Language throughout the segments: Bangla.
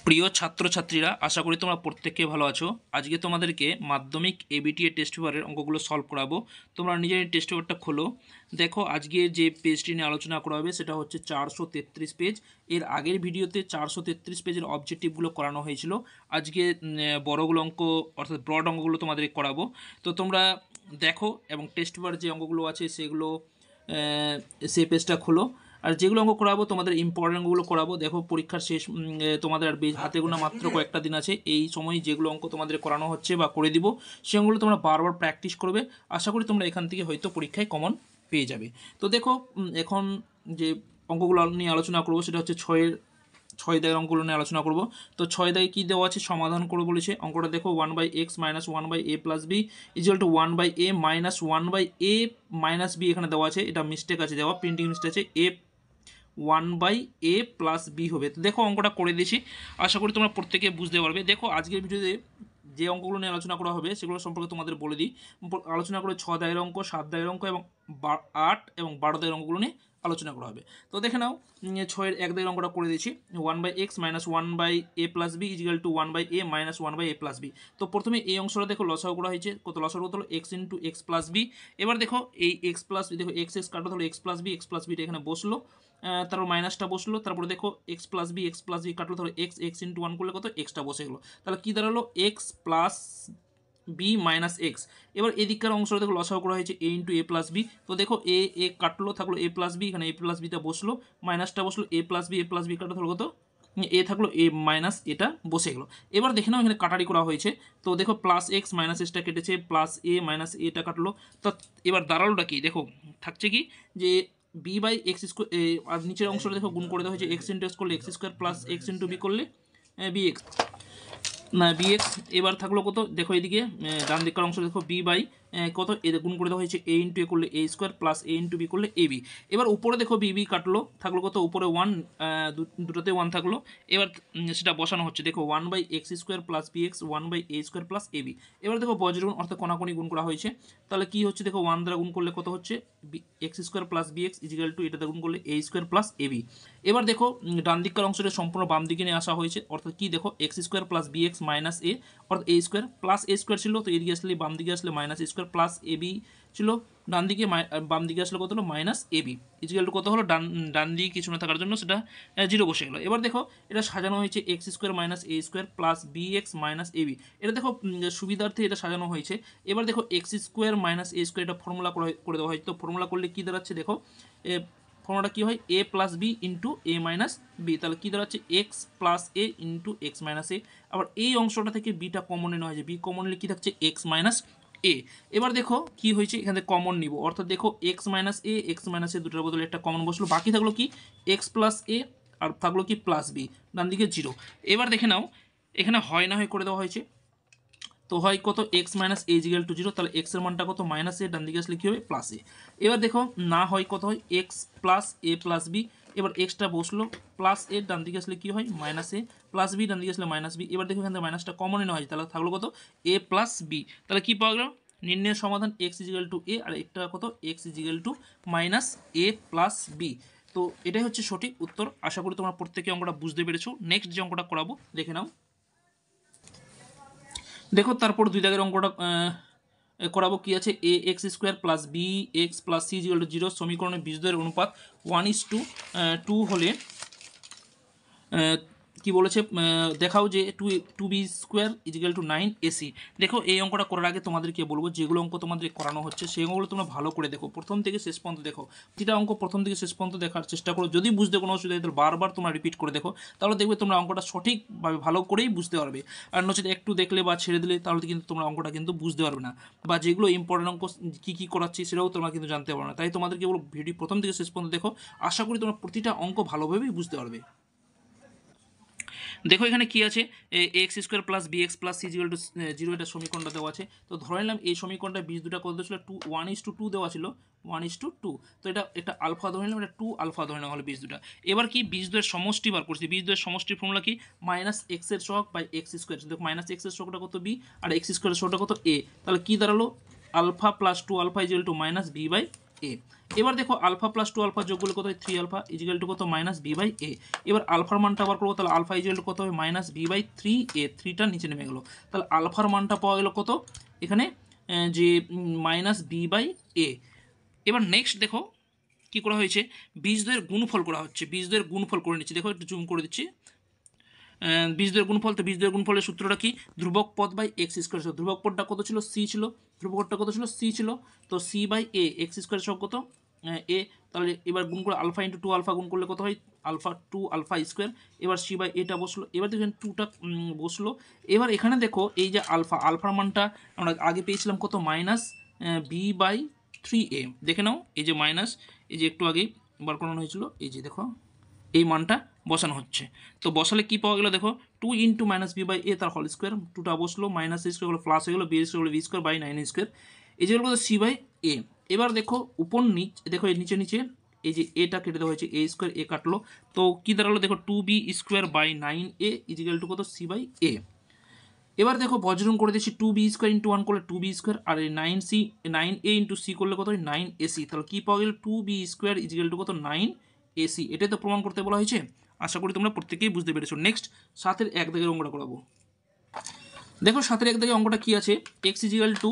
প্রিয় ছাত্রছাত্রীরা, আশা করি তোমরা প্রত্যেকে ভালো আছো। আজকে তোমাদেরকে মাধ্যমিক এবিটিএ টেস্ট পেপারের অঙ্কগুলো সলভ করাবো। তোমরা নিজের টেস্ট পেপারটা খোলো, দেখো আজকে যে পেজটি নিয়ে আলোচনা করা হবে সেটা হচ্ছে 433 পেজ। এর আগের ভিডিওতে 433 পেজের অবজেক্টিভগুলো করানো হয়েছিল। আজকে বড়গুলো অঙ্ক অর্থাৎ ব্রড অঙ্কগুলো তোমাদের করাবো। তো তোমরা দেখো এবং টেস্ট পেপার যে অঙ্কগুলো আছে সেগুলো সেই পেজটা খোলো। আর যেগুলো অঙ্ক করাবো তোমাদের ইম্পর্টেন্ট অঙ্কগুলো করাবো। দেখো পরীক্ষার শেষ তোমাদের আর হাতে গোনা মাত্র কয়েকটা দিন আছে। এই সময় যেগুলো অঙ্ক তোমাদের করানো হচ্ছে বা করে দিব সেই অঙ্কগুলো তোমরা বারবার প্র্যাকটিস করবে। আশা করি তোমরা এখান থেকে হয়তো পরীক্ষায় কমন পেয়ে যাবে। তো দেখো এখন যে অঙ্কগুলো নিয়ে আলোচনা করবো সেটা হচ্ছে ছয় দাগের অঙ্কগুলো নিয়ে আলোচনা করব। তো 6 দাগে কী দেওয়া আছে সমাধান করে বলেছে। অঙ্কটা দেখো 1/x - 1/a + b = 1/a - 1/a - b এখানে দেওয়া আছে। এটা মিস্টেক আছে, দেওয়া প্রিন্টিং মিস্টেক আছে। 1/a + b হবে। তো দেখো অঙ্কটা করে দিয়েছি, আশা করি তোমরা প্রত্যেকে বুঝতে পারবে। দেখো আজকের ভিডিওতে যে অঙ্কগুলো নিয়ে আলোচনা করা হবে সেগুলো সম্পর্কে তোমাদের বলে দিই। আলোচনা করে 6 দাগের অঙ্ক, 7 দাগের অঙ্ক এবং 8 এবং 12 দাগের অঙ্কগুলো নিয়ে আলোচনা করা হবে। তো দেখে নাও 6-এর 1 দাগের অঙ্কটা করে দিয়েছি। 1/x - 1/a + b = 1/a - 1/a + b। তো প্রথমে এই অংশটা দেখো লসাগু করা হয়েছে। কত লসাগু কত হলো? x × x + b। এবার দেখো এই x + b, দেখো x কাটা হলো x + b, x + b এখানে বসলো, তারপর মাইনাসটা বসলো। তারপরে দেখো x + b কাটলো, তাহলে x × 1 করলে কত? এক্সটা বসে গেলো। তাহলে কী দাঁড়ালো? x + b - x। এবার এদিককার অংশটা দেখো লসাগু করা হয়েছে a × a + b। তো দেখো এ কাটলো, থাকলো a + b, এখানে a + bটা বসলো, মাইনাসটা বসলো, a + b কাটলো, থাকলো কত? এ থাকলো এ মাইনাস এটা বসে গেলো। এবার দেখে নাও এখানে কাটারি করা হয়েছে। তো দেখো +x - xটা কেটেছে, +a - এটা কাটলো। তো এবার দাঁড়ালোটা কি দেখো থাকছে কি যে b/x², আর নিচের অংশটা দেখো গুণ করে দেওয়া হয়েছে। x × x করলে x² + x × b করলে bx না bx। এবার থাকলো কত? দেখো এদিকে ডান দিকের অংশ দেখো b/, কত এদের গুণ করে দেওয়া হয়েছে a × a করলে a² + a × b করলে ab। এবার উপরে দেখো b কাটলো, থাকলো কত? উপরে 1, দুটোতে 1 থাকলো। এবার সেটা বসানো হচ্ছে। দেখো 1/x² + bx 1/a² + ab। এবার দেখো বজ্রগুণ অর্থাৎ কোনাকুনি গুণ করা হয়েছে। তাহলে কি হচ্ছে দেখো 1 দ্বারা গুণ করলে কত হচ্ছে? x² + bx = এটা দ্বারা গুণ করলে a² + ab। এবার দেখো ডান দিকের অংশটা সম্পূর্ণ বাম দিকে নিয়ে আসা হয়েছে। অর্থাৎ কি দেখো x² + bx - a, অর্থাৎ a² + a² ছিল, তো এদিকে আসলে বাম দিকে আসলে -a² + ab ছিল, ডান দিকে বাম দিকে আসলে কত হলো? -ab = কত হলো? ডান দিকে কিছু না থাকার জন্য সেটা 0 বসে গেলো। এবার দেখো এটা সাজানো হয়েছে x² - a² + bx - ab। এটা দেখো সুবিধার্থে এটা সাজানো হয়েছে। এবার দেখো x² - a² এটা ফর্মুলা করে দেওয়া হয়েছে। তো ফর্মুলা করলে কী দাঁড়াচ্ছে দেখো, ফর্মুলাটা কী হয়? a + b × a - b। তাহলে কী দাঁড়াচ্ছে? x + a × x - a। আবার এই অংশটা থেকে বিটা কমন নেওয়া হয়েছে, বি কমন নিলে কী থাকছে? x - a। এবার দেখো কি হয়েছে, এখানে কমন নিব, অর্থাৎ দেখো x - a, x - a দুটোর বদলে একটা কমন বসলো, বাকি থাকলো কি? x + a আর থাকলো কি +b, ডান দিকে 0। এবার দেখে নাও এখানে হয় না হয় করে দেওয়া হয়েছে। তো হয় কত? x - a = 0, তাহলে x এর মানটা কত? -a, ডান দিকে আসলে কী হবে? +a। এবার দেখো না হয় কত হয়? x + a + b। এবার এক্সটা বসলো, +a ডান দিকে আসলে কী হয়? -a, +b ডান দিকে আসলে -b। এবার দেখো এখান থেকে মাইনাসটা কমন নেওয়া হয়, তাহলে থাকলো কত? a + b। তাহলে কী পাওয়া গেল? নির্ণয়ের সমাধান x = a, আর একটা কত? x = -a + b। তো এটাই হচ্ছে সঠিক উত্তর। আশা করি তোমরা প্রত্যেকে অঙ্কটা বুঝতে পেরেছো। নেক্সট যে অঙ্কটা করাবো দেখে নাও। দেখো তারপর 2 দাগের অঙ্কটা করাবো। কি আছে? ax² + bx + c = 0 সমীকরণের বীজদ্বয়ের অনুপাত 1:2 হলে কি বলেছে? দেখাও যে 2b² = 9ac। দেখো এই অঙ্কটা করার আগে তোমাদেরকে বলবো যেগুলো অঙ্ক তোমাদের করানো হচ্ছে সেই অঙ্কগুলো তোমরা ভালো করে দেখো, প্রথম থেকে শেষ পর্যন্ত দেখো। প্রতিটা অঙ্ক প্রথম থেকে শেষ পর্যন্ত দেখার চেষ্টা করো। যদি বুঝতে কোনো অসুবিধা হয় তাহলে বারবার তোমরা রিপিট করে দেখো, তাহলে দেখবে তোমরা অঙ্কটা সঠিকভাবে ভালো করেই বুঝতে পারবে। আর নচেত একটু দেখলে বা ছেড়ে দিলে তাহলে কিন্তু তোমরা অঙ্কটা কিন্তু বুঝতে পারবে না, বা যেগুলো ইম্পর্টেন্ট অঙ্ক কী কী করাচ্ছি সেটাও তোমরা কিন্তু জানতে পারবে না। তাই তোমাদেরকে বলবো ভিডিও প্রথম থেকে শেষ পর্যন্ত দেখো, আশা করি তোমরা প্রতিটা অঙ্ক ভালোভাবেই বুঝতে পারবে। দেখো এখানে কি আছে? x² + bx + c = 0 এটা সমীকরণটা দেওয়া আছে। তো ধরে নিলাম এই সমীকরণটা বীজ দুটা কত ছিল? 1:2 দেওয়া ছিল, 1:2। তো এটা আলফা ধরে নিলাম, এটা 2 আলফা ধরে নেওয়া হলো বীজ দুটা। এবার কি বীজ দুয়ের সমষ্টি বার করছি। বীজ দুয়ের সমষ্টির ফর্মুলা কি? -x এর সহগ / x²। দেখো -x এর সহগটা কত? b, আর x² এর সহগটা কত? a। তাহলে কি দাঁড়ালো? Alpha + 2 alpha = -b/a। এ। এবার দেখো আলফা প্লাস 2 আলফা যোগ করলে কত হয় 3 আলফা ইজিক্যাল টু কত মাইনাস বি বাই এ। এবার আলফার মানটা বার করবো, তাহলে আলফা ইজিক্যাল টু কত হবে মাইনাস বি বাই 3 এ, 3টা নিচে নেমে গেলো, তাহলে আলফার মানটা পাওয়া গেল কত এখানে যে মাইনাস বি বাই এ। এবার নেক্সট দেখো কি করা হয়েছে, বীজদ্বয়ের গুণফল করা হচ্ছে, বীজদ্বয়ের গুণফল করে নিচ্ছি, দেখো একটু জুম করে দিচ্ছি। বীজদ্বয়ের গুণফল, তো বীজদ্বয়ের গুণফলের সূত্রটা কি, ধ্রুবক পদ বাই এক্স স্কোয়ার। ধ্রুবক পদটা কত ছিল, সি ছিল, ধ্রুবক পদটা কত ছিল, সি ছিল, তো c by a x square সব কত এ। তাহলে এবার গুণ করে আলফা ইন্টু 2 আলফা গুণ করলে কত হয় আলফা 2 আলফা স্কোয়ার। এবার সি বাই এটা বসলো, এবার দেখেন 2টা বসলো। এবার এখানে দেখো এই যে আলফার মানটা আমরা আগে পেয়েছিলাম কত মাইনাস বি বাই 3a, দেখে নাও এই যে মাইনাস, এই যে একটু আগেই বার করানো হয়েছিল, এই যে দেখো এই মানটা বসানো হচ্ছে। তো বসালে কি পাওয়া গেল দেখো 2 ইন্টু মাইনাস বি বাই এ তার হোল স্কোয়ার, 2টা বসলো, মাইনাস স্কোয়ার হলো প্লাস হয়ে গেলো, বি স্কোয়ার হলো বি স্কোয়ার বাই 9 স্কোয়ার, এই যে হলো সি বাই এ। এবার দেখো উপর নিচ দেখো এই নিচে নিচে এই যে এটা কেটে দেওয়া হয়েছে, এ স্কোয়ার এ কাটলো, তো কি দাঁড়ালো দেখো 2b square by 9a equal to কত সি বাই এ। এবার দেখো বজ্রং করে দিচ্ছি 2b স্কোয়ার ইন্টু 1 করলে 2b স্কোয়ার, আর এই 9a ইন্টু সি করলে কত হয় 9ac, তাহলে কী পাওয়া গেল 2b স্কোয়ার ইজিক্যাল টু কত 9ac। এটাই তো প্রমাণ করতে বলা হয়েছে, আশা করি তোমরা প্রত্যেকেই বুঝতে পেরেছো। নেক্সট 7-এর 1 দাগের অঙ্কটা করাবো। দেখো 7-এর 1 দাগের অঙ্কটা কী আছে, x is equal to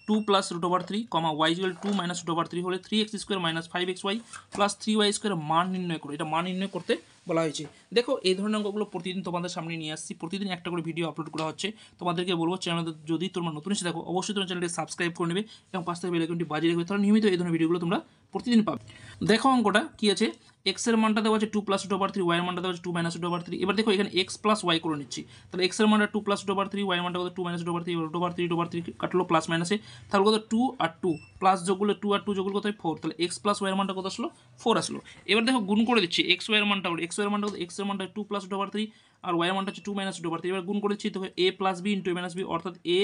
2 plus root over 3 কমা y is equal 2 minus root over 3 হলে 3x square minus 5xy plus 3y square মান নির্ণয় করো, এটা মান নির্ণয় করতে বলা হয়েছে। দেখো এই ধরনের অঙ্কগুলো প্রতিদিন তোমাদের সামনে নিয়ে আসছি, প্রতিদিন একটা করে ভিডিও আপলোড করা হচ্ছে। তোমাদেরকে বলবো চ্যানেল যদি তোমরা নতুন এসে দেখো অবশ্যই তোমার চ্যানেলটি সাবস্ক্রাইব করে নেবে এবং পাশে বেল আইকনটি বাজিয়ে রাখবে, তাহলে নিয়মিত এই ধরনের ভিডিওগুলো তোমরা প্রতিদিন পাবে। দেখো অঙ্কটা কি আছে, এক্স এর মানটা দেওয়া আছে 2 প্লাস রুট ওভার 3, ওয়াই এর মানটা দেওয়া আছে 2 মাইনাস রুট ওভার 3। এবার দেখো এখানে এক্স প্লাস ওয়াই করে নিচ্ছি, তাহলে এক্স এর মানটা 2 প্লাস রুট ওভার 3, ওয়াই এর মানটা কত 2 minus root over 3, root over 3 কাটলো প্লাস মাইনাসে, তাহলে কত 2 আর 2 প্লাস যোগ করলে 2 আর 2 যোগ করলে কত হয় 4, তাহলে এক্স প্লাস ওয়াই এর মানটা কত আসলো 4 আসলো। এবার দেখো গুণ করে দিচ্ছি এক্স ওয়াই এর মানটা, এক্স ওয়াই এর মানটা এক্স এর মানটা 2 প্লাস রুট ওভার 3 আর ওয়াই এর মানটা হচ্ছে 2 মাইনাস রুট ওভার 3। এবার গুণ করে দিচ্ছি, দেখো a plus B into A minus B, অর্থাৎ এ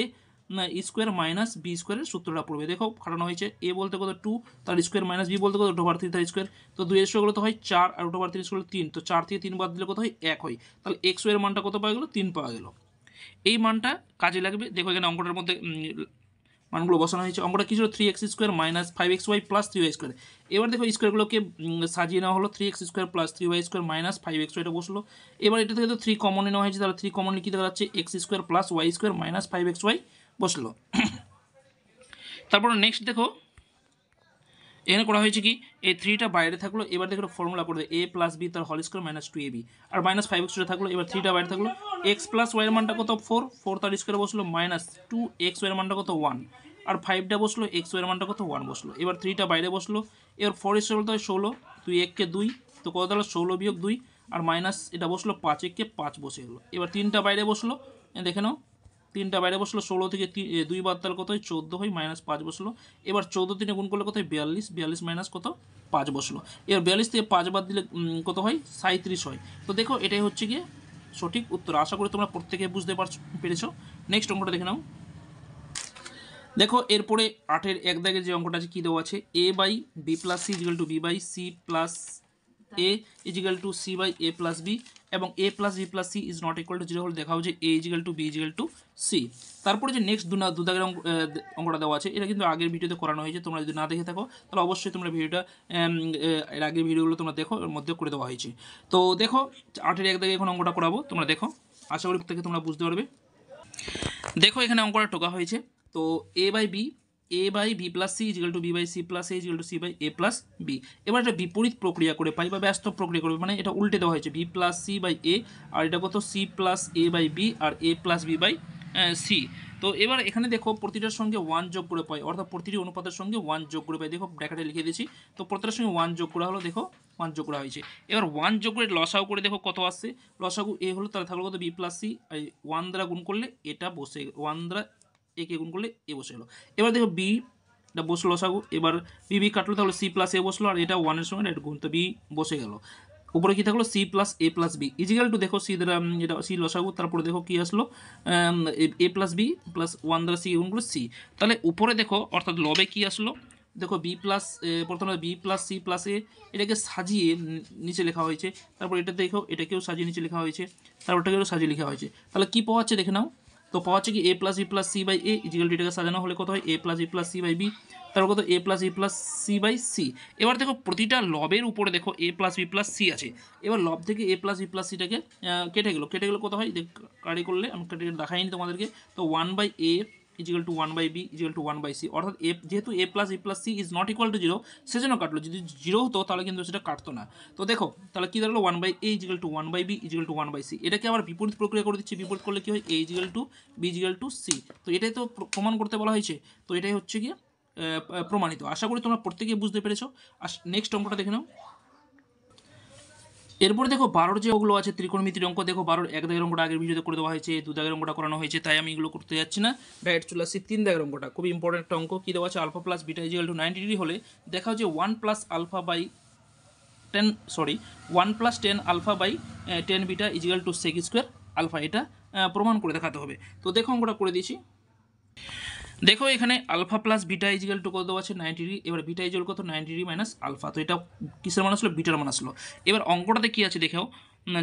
স্কোয়ার মাইনাস বি স্কোয়ারের সূত্রটা পড়বে। দেখো খাটানো হয়েছে, এ বলতে কত 2 তার স্কোয়ার মাইনাস বি বলতে কত রুট ওভার 3 তার স্কোয়ার, তো 2 এর স্কোয়ার তো হয় 4 আর রুট ওভার 3 স্কোয়ার 3, তো 4 থেকে 3 বাদ দিলে কত হয় 1 হয়, তাহলে এক্স ওয়াই এর মানটা কত পাওয়া গেল 3 পাওয়া গেল। এই মানটা কাজে লাগবে। দেখো এখানে অঙ্কটার মধ্যে মানগুলো বসানো হয়েছে। অঙ্কটা কি ছিল 3x square minus 5xy plus 3y square. এবার দেখো স্কোয়ারগুলোকে সাজিয়ে নেওয়া হলো, 3x square plus 3y square minus 5xy এটা বসলো। এবার এটা থেকে তো 3 কমন নেওয়া হয়েছে, তাহলে 3 কমন কী দেখা যাচ্ছে x square plus y square minus 5xy বসলো। তারপর নেক্সট দেখো এখানে করা হয়েছে কি, এই 3টা বাইরে থাকলো, এবার দেখো ফর্মুলা করে দেয় a প্লাস বি তার হোল স্কোয়ার মাইনাস 2ab, আর মাইনাস 5x থাকলো, এবার 3টা বাইরে থাকলো, x প্লাস ওয়াই এর মানটা কত 4 তার স্কোয়ার বসলো মাইনাস 2x ওয়াই এর মানটা কত 1, আর 5টা বসলো x ওয়াই এর মানটা কত 1 বসলো। এবার 3টা বাইরে বসলো, এবার 4 স্কোয়ার বলতে হয় 16, 2 1 কে 2, তো কত তাহলে 16 বিয়োগ 2, আর মাইনাস এটা বসলো 5 1 কে 5 বসে গেলো। এবার 3টা বাইরে বসলো, দেখে নাও 3টা বাইরে বসলো, 16 থেকে 2 বাদ তাহলে কত হয় 14 হয়, মাইনাস 5 বসলো। এবার 14 3 গুণ করলে কত হয় 42, 42 মাইনাস কত 5 বসলো। এবার 42 থেকে 5 বাদ দিলে কত হয় 37 হয়। তো দেখো এটাই হচ্ছে গিয়ে সঠিক উত্তর। আশা করি তোমরা প্রত্যেকে বুঝতে পেরেছো। নেক্সট অঙ্কটা দেখে নাও। দেখো এরপরে 8-এর 1 দাগের যে অঙ্কটা আছে কী দেওয়া আছে, a by b plus c equal to b by c plus a is equal to c by a plus b, এবং a plus b plus c is not equal to 0 হলে দেখাও যে a is equal to b equal to c. তারপরে যে নেক্সট দু দাগের অঙ্কটা দেওয়া আছে, এটা কিন্তু আগের ভিডিওতে করানো হয়েছে, তোমরা যদি না দেখে থাকো তাহলে অবশ্যই তোমরা ভিডিওটা এর আগের ভিডিওগুলো তোমরা দেখো, এর মধ্যে করে দেওয়া হয়েছে। তো দেখো 8-এর 1 দাগে এখন অঙ্কটা করাবো, তোমরা দেখো, আশা করি থেকে তোমরা বুঝতে পারবে। দেখো এখানে অঙ্কটা টোকা হয়েছে, তো a by b plus c equal to b by c plus a is equal to c by a plus b. এবার এটা বিপরীত প্রক্রিয়া করে পাই বা ব্যস্ত প্রক্রিয়া করবে, মানে এটা উল্টে দেওয়া হয়েছে, B plus C by A, আর এটা কত C plus A by B, আর A plus B by C. তো এবার এখানে দেখো প্রতিটার সঙ্গে 1 যোগ করে পাই, অর্থাৎ প্রতিটি অনুপাতের সঙ্গে 1 যোগ করে পাই। দেখো ব্র্যাকেটে লিখে দিয়েছি, তো প্রতিটার সঙ্গে 1 যোগ করা হলো, দেখো 1 যোগ করা হয়েছে। এবার 1 যোগ করে লসাগু করে দেখো কত আসছে, লসাগু এ হলো, তাহলে থাকলো কত বি প্লাস সি, 1 দ্বারা গুণ করলে এটা বসে, 1 দ্বারা একে গুণ করলে এ বসে গেলো। এবার দেখো বি এটা বসলো লসাগু, এবার বি কাটলো, তাহলে সি প্লাস এ বসলো, আর এটা 1-এর সঙ্গে এটা গুণ, তো বি বসে গেল। উপরে কি থাকলো সি প্লাস এ প্লাস বি ইজিক্যাল টু, দেখো সি দ্বারা এটা সি লসাগু, তারপরে দেখো কি আসলো এ প্লাস বি প্লাস 1 দ্বারা সি গুণ করলো সি। তাহলে উপরে দেখো অর্থাৎ লবে কি আসলো, দেখো বি প্লাস প্রথমে বি প্লাস সি প্লাস এ, এটাকে সাজিয়ে নিচে লেখা হয়েছে, তারপর এটা দেখো এটাকেও সাজিয়ে নিচে লেখা হয়েছে, তারপর এটাকেও সাজিয়ে লেখা হয়েছে। তাহলে কী পাওয়া যাচ্ছে দেখে নাও, তো পাওয়া হচ্ছে কি a plus b plus C by a is equal to এটাকে সাজানো হলে কত হয় a plus b plus C by b, তারপর কত a plus b plus C by c. এবার দেখো প্রতিটা লবের উপরে দেখো a plus b plus c আছে, এবার লব থেকে এ প্লাস বি প্লাস সিটাকে কেটে গেলো কত হয় কারি করলে আমি কেটে দেখাইনি তোমাদেরকে। তো 1/a is equal two 1/b is equal two 1/c, অর্থাৎ এ যেহেতু a plus b plus c is not equal to zero সেজন্য কাটলো, যদি জিরো হতো তাহলে কিন্তু সেটা কাটতো না। তো দেখো তাহলে কী দাঁড়ালো 1/a is equal two 1/b is equal two 1/c। এটাকে আবার বিপরীত প্রক্রিয়া করে দিচ্ছি, বিপরীত করলে কী হয় a is equal to b is equal to c। তো এটাই তো প্রমাণ করতে বলা হয়েছে, তো এটাই হচ্ছে গিয়ে প্রমাণিত। আশা করি তোমরা প্রত্যেকেই বুঝতে পেরেছো। আর নেক্সট অঙ্কটা দেখে নাও। এরপরে দেখো 12 যে ওগুলো আছে ত্রিকোণমিতির অঙ্ক, দেখো 12 এক দাগের অঙ্কটা আগের ভিডিওতে করে দেওয়া হয়েছে, 2 দাগের অঙ্কটা করানো হয়েছে, তাই আমি এগুলো করতে যাচ্ছি না, ডাইরেক্ট চলে আসছি 3 দাগের অঙ্কটা। খুবই ইম্পর্টেন্ট একটা অঙ্ক। কী দেওয়া আছে alpha plus beta is equal to 90 degree হলে দেখা হচ্ছে 1 plus alpha by 1 plus 10 alpha by 10 beta is equal to sec square alpha. এটা প্রমাণ করে দেখাতে হবে। তো দেখো অঙ্কটা করে দিয়েছি। দেখো এখানে alpha plus beta is equal to কত দেওয়া আছে 90 ডিগ্রি, এবার বিটা ইজিক্যাল কত 90 ডিগ্রি মাইনাস আলফা। তো এটা কিসের মান আসলো বিটার মান আসলো। এবার অঙ্কটাতে কী আছে দেখো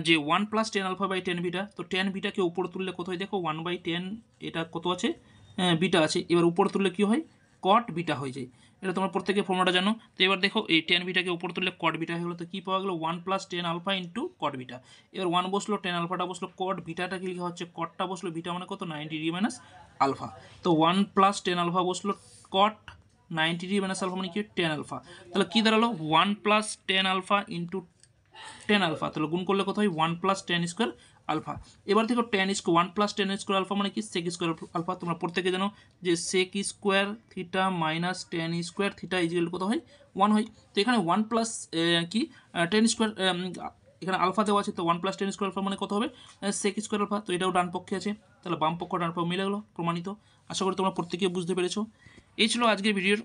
যে 1 প্লাস 10 আলফা বাই 10 বিটা, তো 10 বিটাকে উপর তুললে কত হয় দেখো 1/10 এটা কত আছে বিটা আছে, এবার উপর তুললে কী হয় কট বিটা হয়ে যায়। এটা তোমরা প্রত্যেকে ফর্মুলাটা জানো। তো এবার দেখো এই 10 বিটাকে উপর তুললে কট বিটা হয়ে গেলো, তো কী পাওয়া গেলো 1 plus 10 alpha into cot beta. এবার 1 বসলো 10 আলফাটা বসলো, কট বিটাটা কি লেখা হচ্ছে কটটা বসলো, বিটা মানে কত 90 ডিগ্রি মাইনাস আলফা। তো 1 প্লাস 10 আলফা বসলো, কট 90 ডিগ্রি মাইনাস আলফা মানে কি 10 আলফা। তাহলে কী দাঁড়ালো 1 প্লাস 10 আলফা ইন্টু 10 আলফা, তাহলে গুণ করলে কত হয় 1 প্লাস 10 স্কোয়ার আলফা। এবার দেখো 1 প্লাস 10 স্কোয়ার আলফা মানে কি সেক স্কোয়ার আলফা। তোমরা প্রত্যেকে জানো যে sec square theta minus 10 square theta is equal কত হয় 1 হয়। তো এখানে 1 প্লাস 10 স্কোয়ার, এখানে আলফা দেওয়া আছে, তো 1 প্লাস 10 স্কোয়ার আলফা মানে কত হবে সেক স্কোয়ার আলফা। তো এটাও ডান পক্ষে আছে, তাহলে বাম পক্ষ ডান পক্ষ মিলে গেলো, প্রমাণিত। আশা করি তোমরা প্রত্যেকে বুঝতে পেরেছো। এই ছিল আজকের ভিডিওর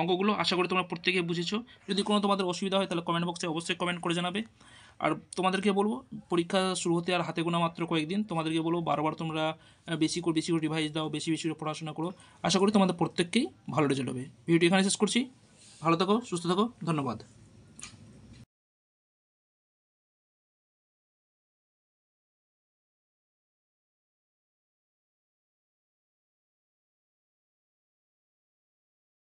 অঙ্কগুলো, আশা করি তোমরা প্রত্যেকে বুঝেছো। যদি কোনো তোমাদের অসুবিধা হয় তাহলে কমেন্ট বক্সে অবশ্যই কমেন্ট করে জানাবে। আর তোমাদেরকে বলবো পরীক্ষা শুরু হতে আর হাতে গোনা মাত্র কয়েকদিন, তোমাদেরকে বলবো বারবার তোমরা বেশি করে রিভাইজ দাও, বেশি করে পড়াশোনা করো। আশা করি তোমাদের প্রত্যেককেই ভালো রেজাল্ট হবে। ভিডিওটি এখানে শেষ করছি। ভালো থাকো, সুস্থ থাকো, ধন্যবাদ।